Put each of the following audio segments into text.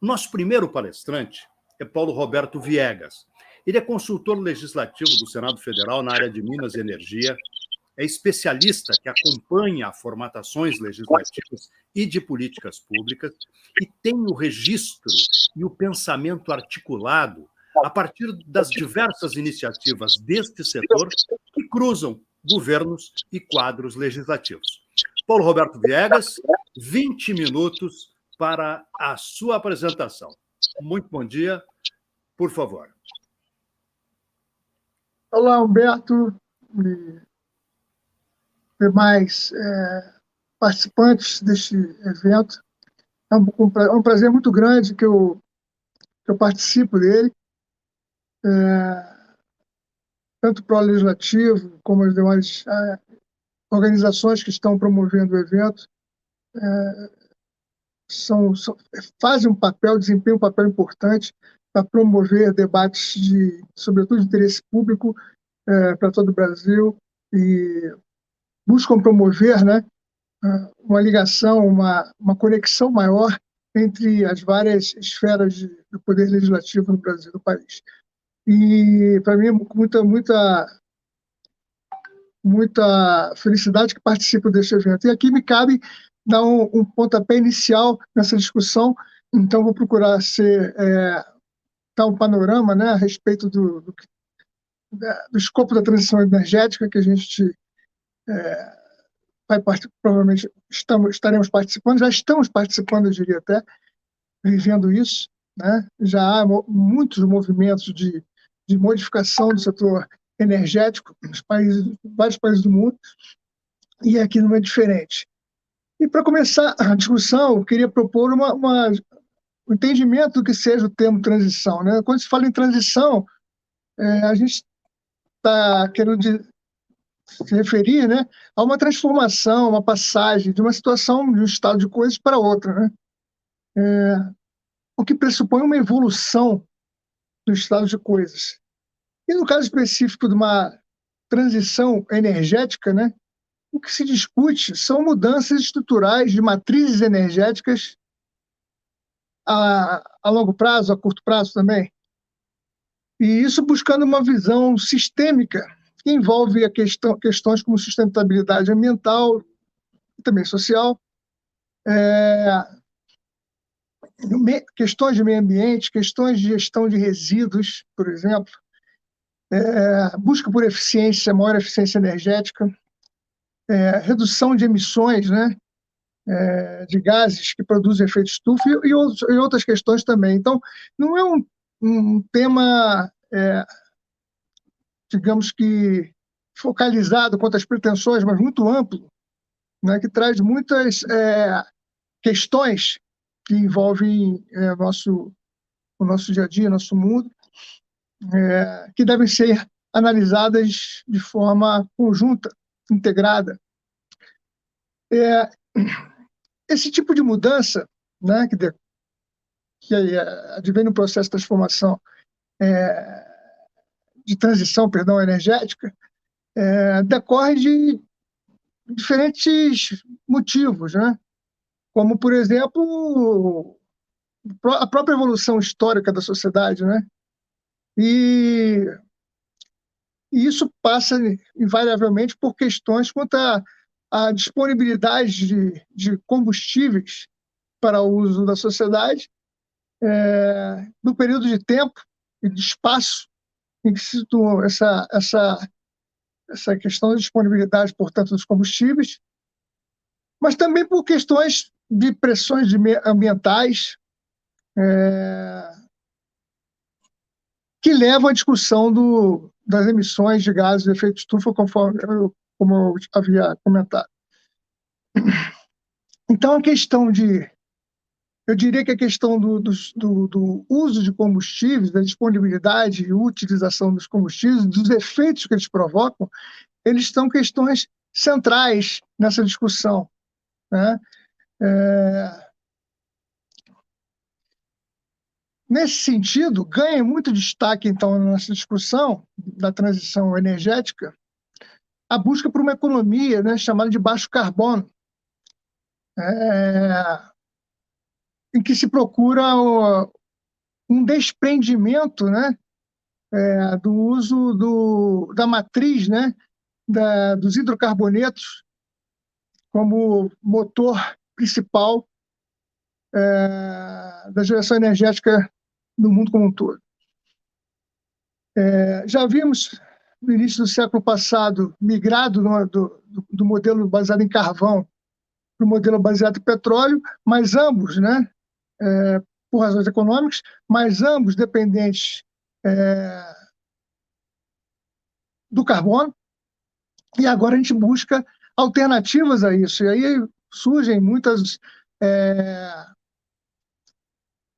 Nosso primeiro palestrante é Paulo Roberto Viegas. Ele é consultor legislativo do Senado Federal na área de Minas e Energia, é especialista que acompanha formatações legislativas e de políticas públicas e tem o registro e o pensamento articulado a partir das diversas iniciativas deste setor que cruzam governos e quadros legislativos. Paulo Roberto Viegas, 20 minutos para a sua apresentação. Muito bom dia, por favor. Olá, Humberto e demais participantes deste evento. É um prazer muito grande que eu participo dele, tanto para o Legislativo como as demais organizações que estão promovendo o evento. Fazem desempenham um papel importante para promover debates sobretudo, de interesse público para todo o Brasil e buscam promover, né, uma ligação, uma conexão maior entre as várias esferas do poder legislativo no Brasil, no país. E, para mim, é muita felicidade que participo deste evento. E aqui me cabe dar um pontapé inicial nessa discussão, então vou procurar dar um panorama, né, a respeito do escopo da transição energética que a gente provavelmente estaremos participando, já estamos participando, eu diria até, vivendo isso, né? Já há muitos movimentos de modificação do setor energético nos vários países do mundo, e aqui não é diferente. E para começar a discussão, eu queria propor um entendimento do que seja o termo transição, né? Quando se fala em transição, a gente está querendo se referir, né, a uma transformação, uma passagem de uma situação, de um estado de coisas para outra, né? O que pressupõe uma evolução do estado de coisas. E no caso específico de uma transição energética, né, o que se discute são mudanças estruturais de matrizes energéticas a longo prazo, a curto prazo também. E isso buscando uma visão sistêmica que envolve questões como sustentabilidade ambiental e também social, questões de meio ambiente, questões de gestão de resíduos, por exemplo, busca por maior eficiência energética, redução de emissões, né, de gases que produzem efeito estufa e outras questões também. Então, não é um tema, digamos que, focalizado quanto às pretensões, mas muito amplo, né, que traz muitas questões que envolvem o nosso dia a dia, nosso mundo, que devem ser analisadas de forma conjunta, integrada. Esse tipo de mudança, né, que advém no processo de transformação, de transição, perdão, energética, decorre de diferentes motivos, né? Como, por exemplo, a própria evolução histórica da sociedade, né? E isso passa, invariavelmente, por questões quanto à disponibilidade de combustíveis para o uso da sociedade, no período de tempo e de espaço em que se situou essa questão de disponibilidade, portanto, dos combustíveis, mas também por questões de pressões ambientais, que levam à discussão das emissões de gases de efeito estufa, como eu havia comentado. Então, eu diria que a questão do uso de combustíveis, da disponibilidade e utilização dos combustíveis, dos efeitos que eles provocam, eles são questões centrais nessa discussão, né? Nesse sentido, ganha muito destaque, então, na nossa discussão da transição energética, a busca por uma economia, né, chamada de baixo carbono, em que se procura um desprendimento, né, do uso da matriz, né, dos hidrocarbonetos como motor principal da geração energética no mundo como um todo. Já vimos, no início do século passado, migrado do modelo baseado em carvão para o modelo baseado em petróleo, mas ambos, né, por razões econômicas, mas ambos dependentes do carbono, e agora a gente busca alternativas a isso. E aí surgem muitas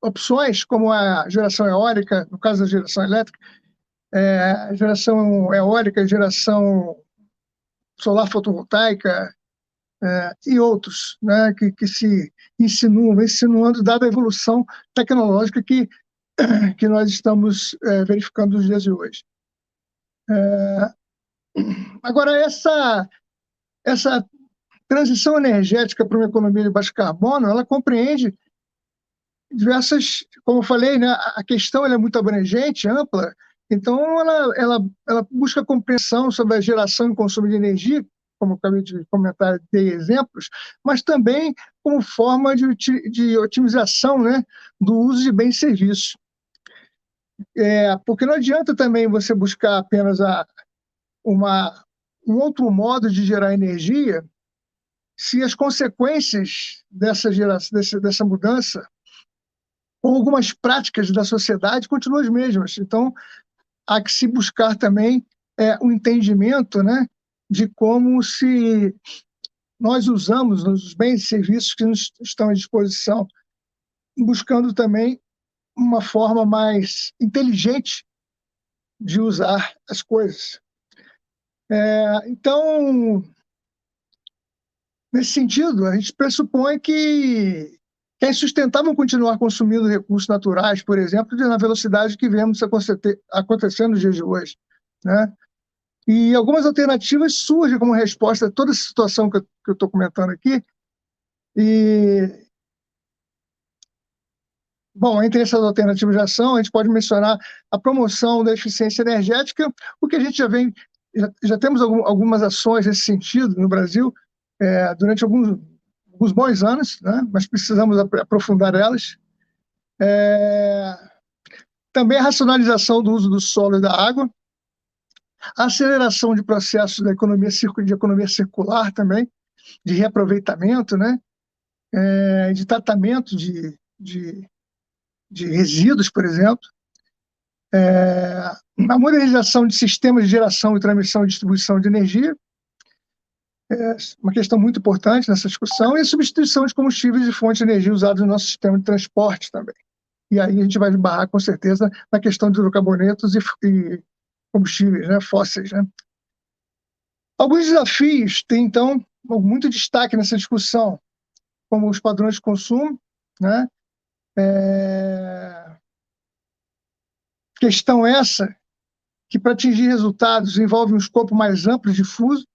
opções, como a geração eólica, no caso da geração elétrica, geração eólica, geração solar fotovoltaica, e outros, né, que se insinuando, dada a evolução tecnológica que nós estamos verificando nos dias de hoje. Agora, essa transição energética para uma economia de baixo carbono, ela compreende diversas, como eu falei, né, a questão ela é muito abrangente, ampla, então ela busca compreensão sobre a geração e consumo de energia, como eu acabei de comentar, dei exemplos, mas também como forma de otimização, né, do uso de bens e serviços. Porque não adianta também você buscar apenas um outro modo de gerar energia se as consequências dessa mudança ou algumas práticas da sociedade continuam as mesmas. Então, há que se buscar também um entendimento, né, de como se nós usamos os bens e serviços que nos estão à disposição, buscando também uma forma mais inteligente de usar as coisas. Então, nesse sentido, a gente pressupõe que é insustentável continuar consumindo recursos naturais, por exemplo, na velocidade que vemos acontecendo nos dias de hoje, né? E algumas alternativas surgem como resposta a toda essa situação que eu estou comentando aqui. E, bom, entre essas alternativas de ação, a gente pode mencionar a promoção da eficiência energética, porque a gente já temos algumas ações nesse sentido no Brasil durante alguns bons anos, né? Mas precisamos aprofundar elas. Também a racionalização do uso do solo e da água, a aceleração de processos da economia circular também, de reaproveitamento, né? De tratamento de resíduos, por exemplo, a modernização de sistemas de geração e transmissão e distribuição de energia, uma questão muito importante nessa discussão, e a substituição de combustíveis e fontes de energia usados no nosso sistema de transporte também. E aí a gente vai esbarrar, com certeza, na questão de hidrocarbonetos e combustíveis, né, fósseis. Né? Alguns desafios têm, então, muito destaque nessa discussão, como os padrões de consumo, né? Questão essa que, para atingir resultados, envolve um escopo mais amplo e difuso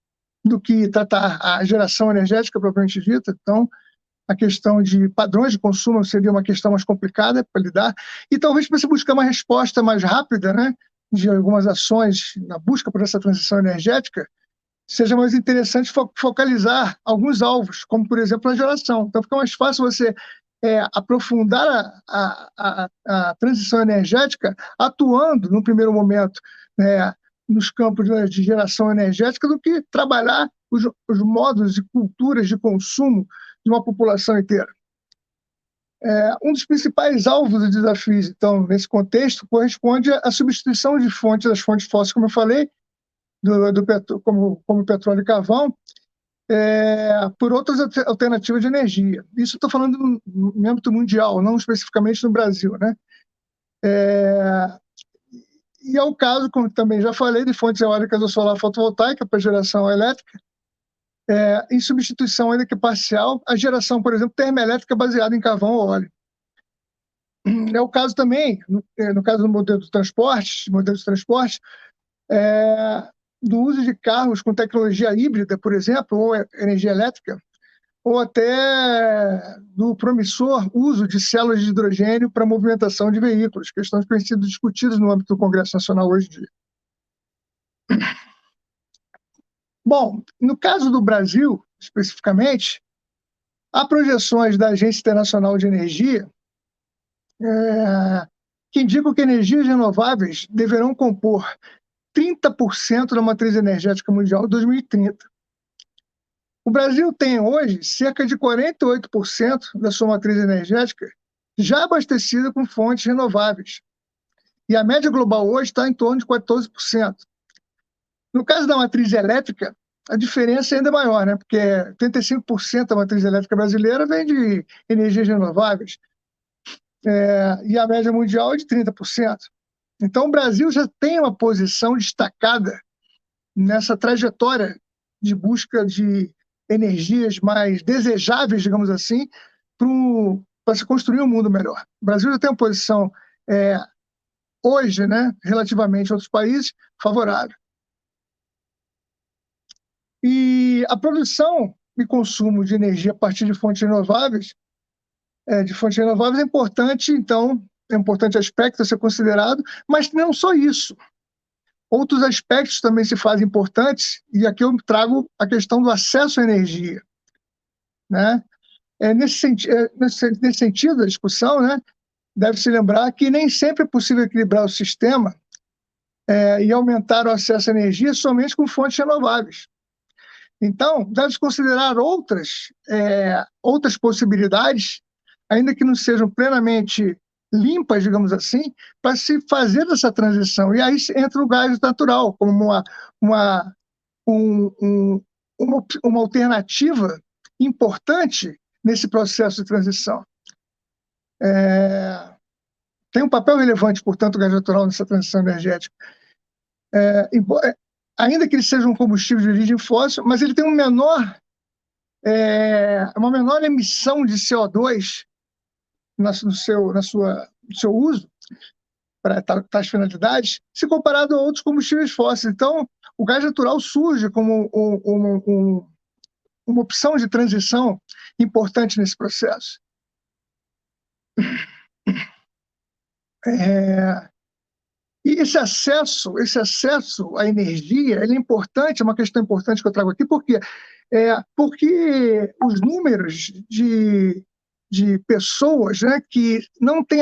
do que tratar a geração energética propriamente dita. Então, a questão de padrões de consumo seria uma questão mais complicada para lidar, e talvez para se buscar uma resposta mais rápida, né, de algumas ações na busca por essa transição energética, seja mais interessante focalizar alguns alvos, como, por exemplo, a geração. Então, fica mais fácil você aprofundar a transição energética atuando, no primeiro momento, nos campos de geração energética, do que trabalhar os modos e culturas de consumo de uma população inteira. Um dos principais alvos e desafios, então, nesse contexto, corresponde à substituição das fontes fósseis, como eu falei, como petróleo e carvão, por outras alternativas de energia. Isso estou falando no âmbito mundial, não especificamente no Brasil, né? E é o caso, como também já falei, de fontes eólicas ou solar fotovoltaica para geração elétrica, em substituição, ainda que parcial, a geração, por exemplo, termoelétrica baseada em carvão ou óleo. É o caso também, no caso do modelo de transporte, do uso de carros com tecnologia híbrida, por exemplo, ou energia elétrica, ou até do promissor uso de células de hidrogênio para a movimentação de veículos, questões que têm sido discutidas no âmbito do Congresso Nacional hoje em dia. Bom, no caso do Brasil, especificamente, há projeções da Agência Internacional de Energia que indicam que energias renováveis deverão compor 30% da matriz energética mundial em 2030. O Brasil tem hoje cerca de 48% da sua matriz energética já abastecida com fontes renováveis. E a média global hoje está em torno de 14%. No caso da matriz elétrica, a diferença é ainda maior, né? Porque 85% da matriz elétrica brasileira vem de energias renováveis, e a média mundial é de 30%. Então, o Brasil já tem uma posição destacada nessa trajetória de busca de energias mais desejáveis, digamos assim, para se construir um mundo melhor. O Brasil já tem uma posição, hoje, né, relativamente a outros países, favorável. E a produção e consumo de energia a partir de fontes renováveis é importante, então, é um importante aspecto a ser considerado, mas não só isso. Outros aspectos também se fazem importantes, e aqui eu trago a questão do acesso à energia, né? Nesse sentido da discussão, né, deve-se lembrar que nem sempre é possível equilibrar o sistema e aumentar o acesso à energia somente com fontes renováveis. Então, deve-se considerar outras possibilidades, ainda que não sejam plenamente limpas, digamos assim, para se fazer essa transição. E aí entra o gás natural como uma alternativa importante nesse processo de transição. Tem um papel relevante, portanto, o gás natural nessa transição energética. Ainda que ele seja um combustível de origem fóssil, mas ele tem uma menor emissão de CO2 no seu uso para tais finalidades, se comparado a outros combustíveis fósseis. Então, o gás natural surge como uma opção de transição importante nesse processo. E esse acesso à energia, ele é importante, é uma questão importante que eu trago aqui, porque os números de pessoas, né, que não têm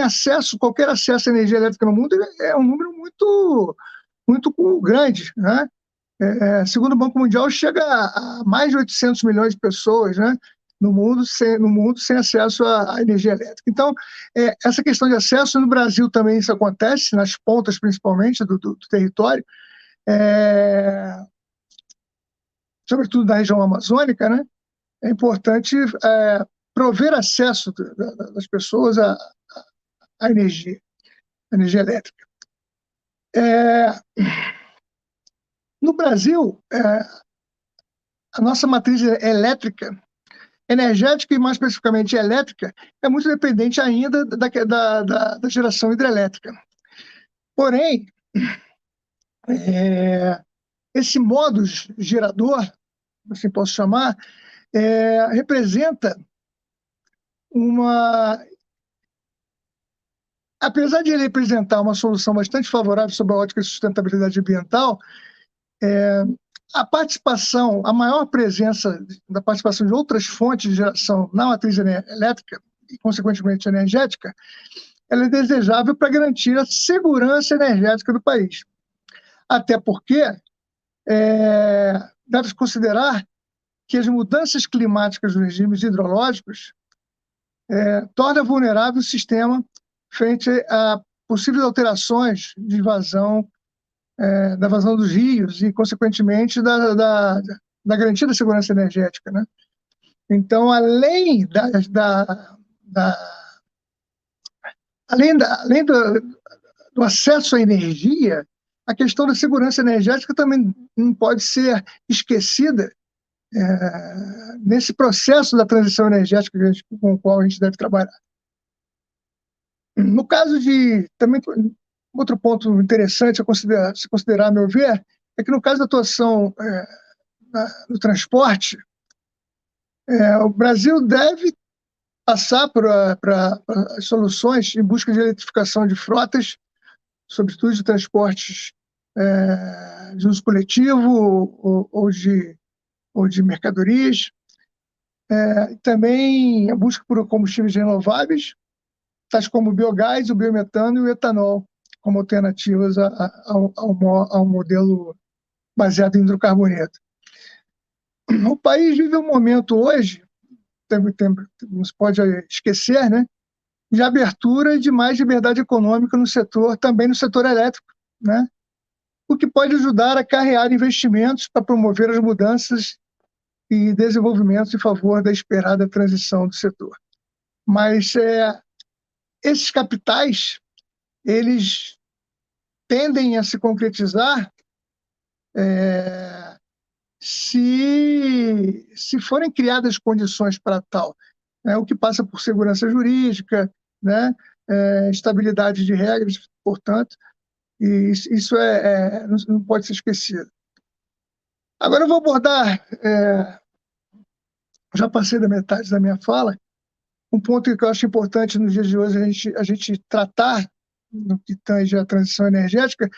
qualquer acesso à energia elétrica no mundo é um número muito, muito grande, né? Segundo o Banco Mundial, chega a mais de 800 milhões de pessoas, né, no mundo sem acesso à energia elétrica. Então, essa questão de acesso, no Brasil também isso acontece, nas pontas principalmente do território, sobretudo na região amazônica, né, é importante prover acesso das pessoas à energia elétrica. No Brasil, a nossa matriz energética e, mais especificamente, elétrica, é muito dependente ainda da geração hidrelétrica. Porém, esse modus gerador, assim posso chamar, representa apesar de ele representar uma solução bastante favorável sob a ótica de sustentabilidade ambiental, a maior presença da participação de outras fontes de geração na matriz elétrica e, consequentemente, energética, ela é desejável para garantir a segurança energética do país. Até porque deve-se considerar que as mudanças climáticas nos regimes hidrológicos tornam vulnerável o sistema frente a possíveis alterações de da vazão dos rios e, consequentemente, da garantia da segurança energética, né? Então, além do acesso à energia, a questão da segurança energética também não pode ser esquecida nesse processo da transição energética com o qual a gente deve trabalhar. No caso também, outro ponto interessante a se considerar, a meu ver, é que no caso da atuação no transporte, O Brasil deve passar para as soluções em busca de eletrificação de frotas, sobretudo de transportes de uso coletivo ou de mercadorias. Também a busca por combustíveis renováveis, tais como o biogás, o biometano e o etanol, como alternativas ao modelo baseado em hidrocarboneto. O país vive um momento hoje, não se pode esquecer, né, de abertura de mais liberdade econômica no setor, também no setor elétrico, né, o que pode ajudar a carrear investimentos para promover as mudanças e desenvolvimentos em favor da esperada transição do setor. Mas esses capitais, eles tendem a se concretizar se forem criadas condições para tal, né, o que passa por segurança jurídica, né, estabilidade de regras, portanto, e isso não pode ser esquecido. Agora eu vou abordar, já passei da metade da minha fala, um ponto que eu acho importante nos dias de hoje a gente tratar, no que tange a transição energética,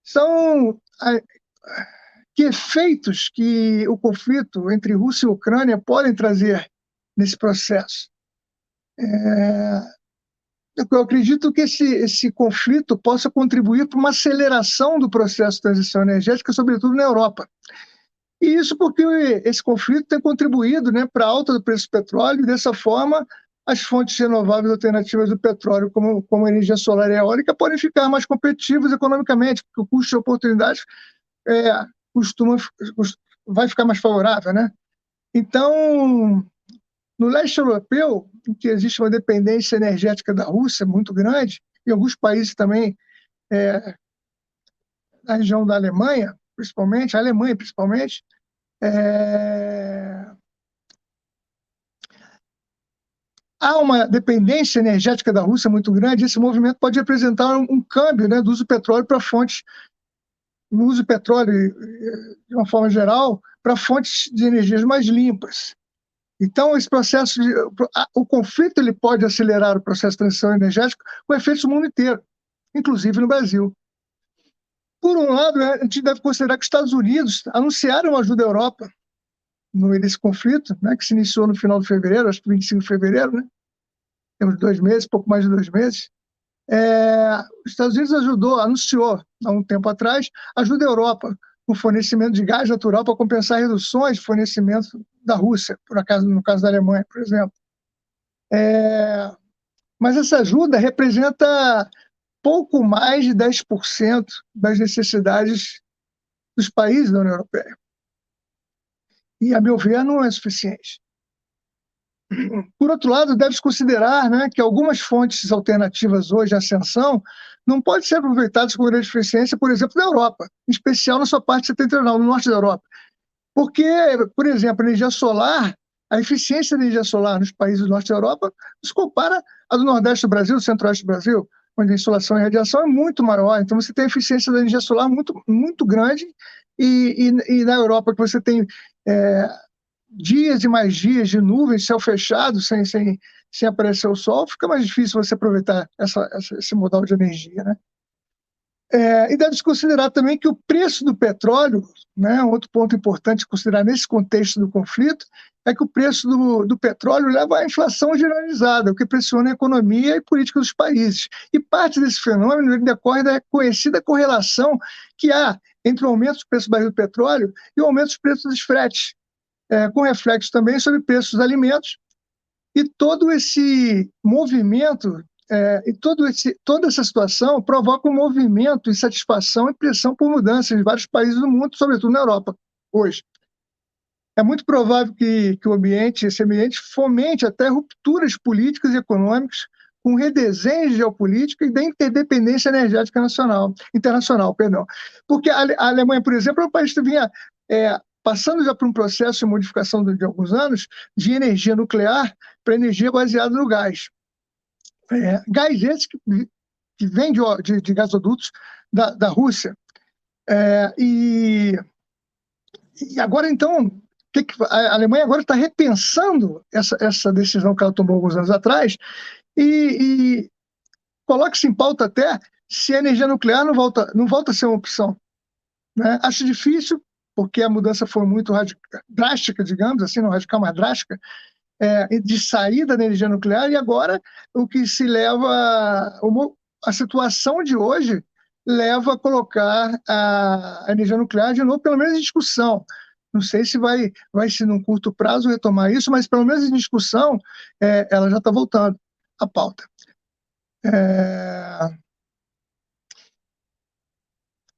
são que efeitos que o conflito entre Rússia e Ucrânia podem trazer nesse processo. Eu acredito que esse conflito possa contribuir para uma aceleração do processo de transição energética, sobretudo na Europa. E isso porque esse conflito tem contribuído, né, para a alta do preço do petróleo, e dessa forma as fontes renováveis alternativas do petróleo, como a energia solar e eólica, podem ficar mais competitivas economicamente, porque o custo de oportunidade vai ficar mais favorável, né? Então, no leste europeu, em que existe uma dependência energética da Rússia muito grande, e alguns países também na região da Alemanha, principalmente, a Alemanha principalmente, há uma dependência energética da Rússia muito grande. Esse movimento pode representar um câmbio, né, do uso do petróleo para fontes, no uso do petróleo de uma forma geral, para fontes de energias mais limpas. Então, esse processo, o conflito ele pode acelerar o processo de transição energética com efeitos no mundo inteiro, inclusive no Brasil. Por um lado, a gente deve considerar que os Estados Unidos anunciaram ajuda à Europa no meio desse conflito, né, que se iniciou no final de fevereiro, acho que 25 de fevereiro, né? Temos 2 meses, pouco mais de 2 meses. Os Estados Unidos anunciou há um tempo atrás, ajuda à Europa com fornecimento de gás natural para compensar reduções de fornecimento da Rússia, no caso da Alemanha, por exemplo. Mas essa ajuda representa pouco mais de 10% das necessidades dos países da União Europeia. E, a meu ver, não é suficiente. Por outro lado, deve-se considerar, né, que algumas fontes alternativas hoje de ascensão não podem ser aproveitadas com grande eficiência, por exemplo, na Europa, em especial na sua parte setentrional, no norte da Europa. Porque, por exemplo, a energia solar, a eficiência da energia solar nos países do norte da Europa se compara à do nordeste do Brasil, do centro-oeste do Brasil, onde a insolação e a radiação é muito maior. Então, você tem a eficiência da energia solar muito, muito grande, e na Europa, que você tem dias e mais dias de nuvens, céu fechado, sem aparecer o sol, fica mais difícil você aproveitar esse modal de energia, né? E deve-se considerar também que o preço do petróleo, né, um outro ponto importante considerar nesse contexto do conflito, é que o preço do petróleo leva à inflação generalizada, o que pressiona a economia e política dos países. E parte desse fenômeno decorre da conhecida correlação que há entre o aumento do preço do barril do petróleo e o aumento dos preços dos fretes, com reflexo também sobre preços dos alimentos. E todo esse movimento e toda essa situação provoca um movimento, insatisfação e pressão por mudanças em vários países do mundo, sobretudo na Europa, hoje. É muito provável que esse ambiente fomente até rupturas políticas e econômicas, com redesenho de geopolítica e da interdependência energética internacional. Porque a Alemanha, por exemplo, é um país que vinha passando já por um processo de modificação de alguns anos de energia nuclear para energia baseada no gás. Gás esse que vem de gasodutos da Rússia. E agora, então, a Alemanha agora está repensando essa decisão que ela tomou alguns anos atrás e coloca-se em pauta até se a energia nuclear não volta a ser uma opção, né? Acho difícil, porque a mudança foi muito drástica, digamos assim, não radical, mas drástica, de saída da energia nuclear, e agora o que se leva, a situação de hoje leva a colocar a energia nuclear de novo, pelo menos em discussão. Não sei se vai ser num curto prazo retomar isso, mas pelo menos em discussão ela já está voltando à pauta.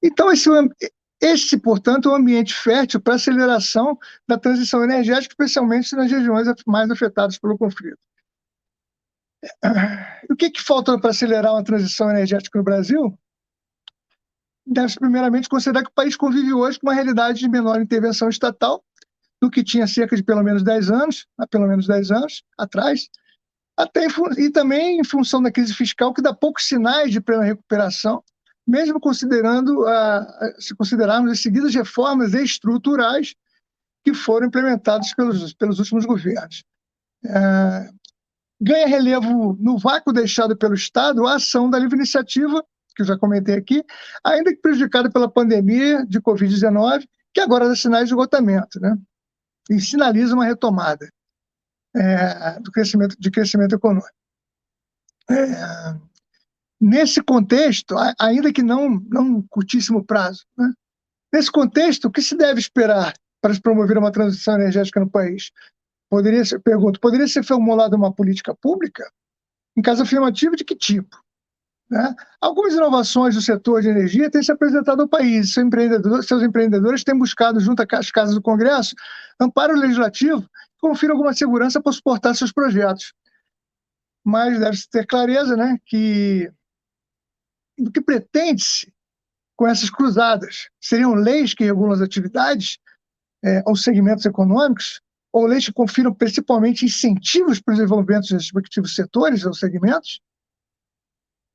Então, esse, portanto, é um ambiente fértil para a aceleração da transição energética, especialmente nas regiões mais afetadas pelo conflito. O que falta para acelerar uma transição energética no Brasil? Deve-se, primeiramente, considerar que o país convive hoje com uma realidade de menor intervenção estatal do que tinha cerca de pelo menos 10 anos, há pelo menos 10 anos atrás, e também em função da crise fiscal, que dá poucos sinais de plena recuperação, mesmo se considerarmos as seguidas reformas estruturais que foram implementadas pelos últimos governos. Ganha relevo no vácuo deixado pelo Estado a ação da livre iniciativa, que eu já comentei aqui, ainda que prejudicada pela pandemia de Covid-19, que agora dá sinais de esgotamento, né? E sinaliza uma retomada de crescimento econômico. Nesse contexto, ainda que não curtíssimo prazo, né? Nesse contexto, o que se deve esperar para se promover uma transição energética no país? Poderia ser formulada uma política pública? Em caso afirmativo, de que tipo? Né? Algumas inovações do setor de energia têm se apresentado ao país. Seus empreendedores têm buscado, junto às casas do Congresso, amparo legislativo que confira alguma segurança para suportar seus projetos. Mas deve-se ter clareza, né, do que pretende-se com essas cruzadas. Seriam leis que regulam as atividades ou segmentos econômicos, ou leis que confiram principalmente incentivos para o desenvolvimento dos respectivos setores ou segmentos?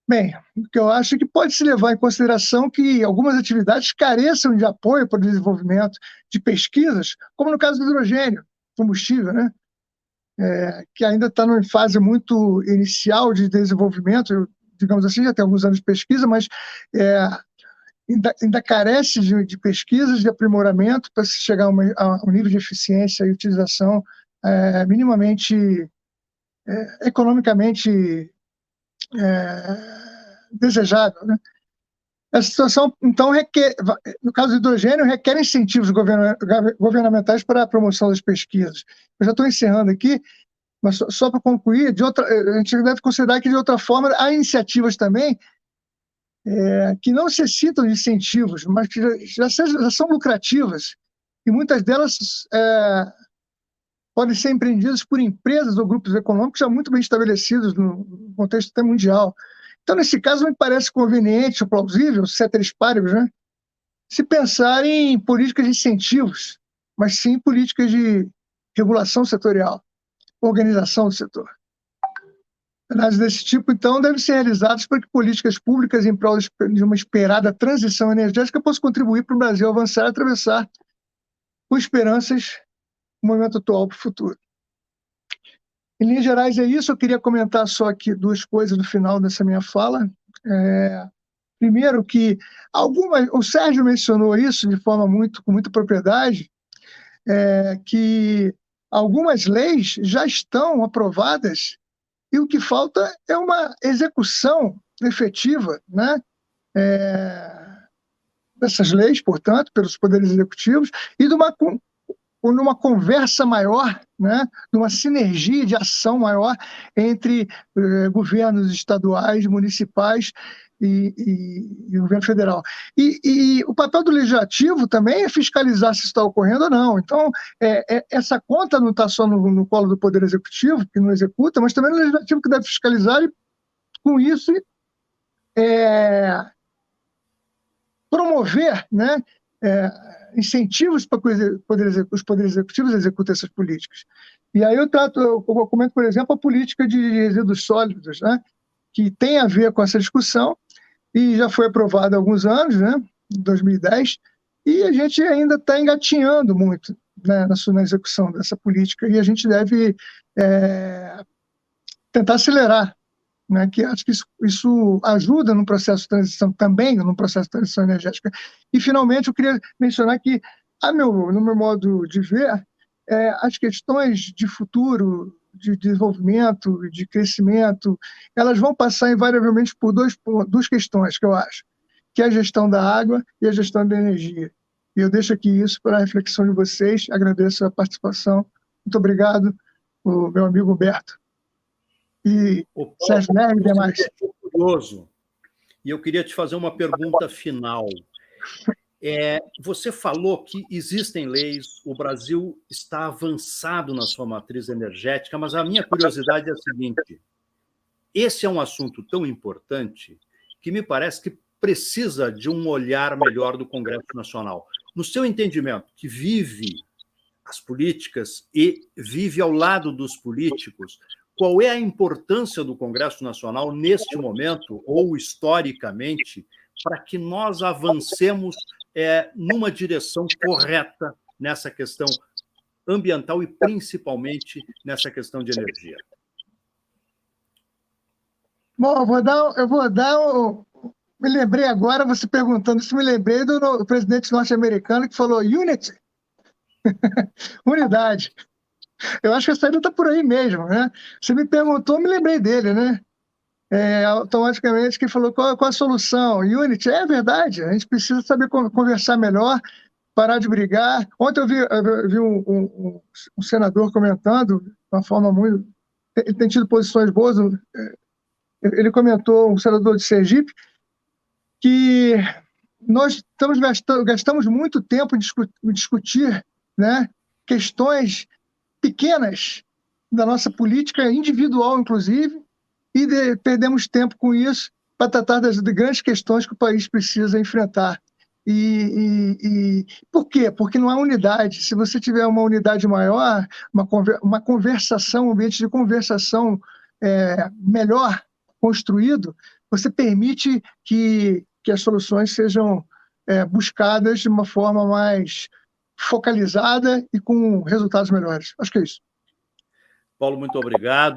Bem, o que eu acho é que pode-se levar em consideração que algumas atividades careçam de apoio para o desenvolvimento de pesquisas, como no caso do hidrogênio, combustível, né? Que ainda está em fase muito inicial de desenvolvimento, digamos assim, já tem alguns anos de pesquisa, mas ainda carece de pesquisas de aprimoramento para se chegar a um nível de eficiência e utilização minimamente, economicamente desejável, né? Essa situação, então, no caso do hidrogênio, requer incentivos governamentais para a promoção das pesquisas. Eu já estou encerrando aqui, mas só para concluir, a gente deve considerar que, de outra forma, há iniciativas também que não necessitam de incentivos, mas que já são lucrativas, e muitas delas podem ser empreendidas por empresas ou grupos econômicos já muito bem estabelecidos no contexto até mundial. Então, nesse caso, me parece conveniente ou plausível, ceteris paribus, né, se pensar em políticas de incentivos, mas sim políticas de regulação setorial, organização do setor. Análises desse tipo, então, devem ser realizadas para que políticas públicas em prol de uma esperada transição energética possam contribuir para o Brasil avançar e atravessar com esperanças o momento atual para o futuro. Em linhas gerais é isso. Eu queria comentar só aqui duas coisas no final dessa minha fala. Primeiro que o Sérgio mencionou isso de forma com muita propriedade, que algumas leis já estão aprovadas e o que falta é uma execução efetiva, né, dessas leis, portanto, pelos poderes executivos, e de numa conversa maior, né, numa sinergia de ação maior entre governos estaduais, municipais e o governo federal. E o papel do legislativo também é fiscalizar se está ocorrendo ou não. Então, essa conta não está só no colo do Poder Executivo, que não executa, mas também no legislativo, que deve fiscalizar, e com isso promover, né, incentivos para que os poderes executivos executem essas políticas. E aí eu comento, por exemplo, a política de resíduos sólidos, né, que tem a ver com essa discussão e já foi aprovada há alguns anos, né, em 2010, e a gente ainda está engatinhando muito na execução dessa política, e a gente deve tentar acelerar, né, que acho que isso ajuda no processo de transição também, no processo de transição energética. E, finalmente, eu queria mencionar que, no meu modo de ver, as questões de futuro, de desenvolvimento, de crescimento, elas vão passar invariavelmente por duas questões que eu acho, que é a gestão da água e a gestão da energia. E eu deixo aqui isso para a reflexão de vocês, agradeço a participação. Muito obrigado, o meu amigo Humberto. E Sérgio Nery e demais. Estou curioso, e eu queria te fazer uma pergunta final. Você falou que existem leis, o Brasil está avançado na sua matriz energética, mas a minha curiosidade é a seguinte: esse é um assunto tão importante que me parece que precisa de um olhar melhor do Congresso Nacional. No seu entendimento, que vive as políticas e vive ao lado dos políticos, qual é a importância do Congresso Nacional neste momento, ou historicamente, para que nós avancemos numa direção correta nessa questão ambiental e principalmente nessa questão de energia? Bom, me lembrei agora, você perguntando isso, me lembrei do presidente norte-americano que falou unity, unidade. Eu acho que a saída está por aí mesmo, né? Você me perguntou, me lembrei dele, né? Automaticamente que falou qual a solução. Unity, é verdade, a gente precisa saber conversar melhor, parar de brigar. Ontem eu vi um senador comentando de uma forma muito... Ele tem tido posições boas. Ele comentou, um senador de Sergipe, que nós gastamos muito tempo em discutir, né, questões pequenas da nossa política individual, inclusive, e perdemos tempo com isso para tratar das grandes questões que o país precisa enfrentar. E por quê? Porque não há unidade. Se você tiver uma unidade maior, uma conversação, um ambiente de conversação melhor construído, você permite que as soluções sejam buscadas de uma forma mais focalizada e com resultados melhores. Acho que é isso. Paulo, muito obrigado.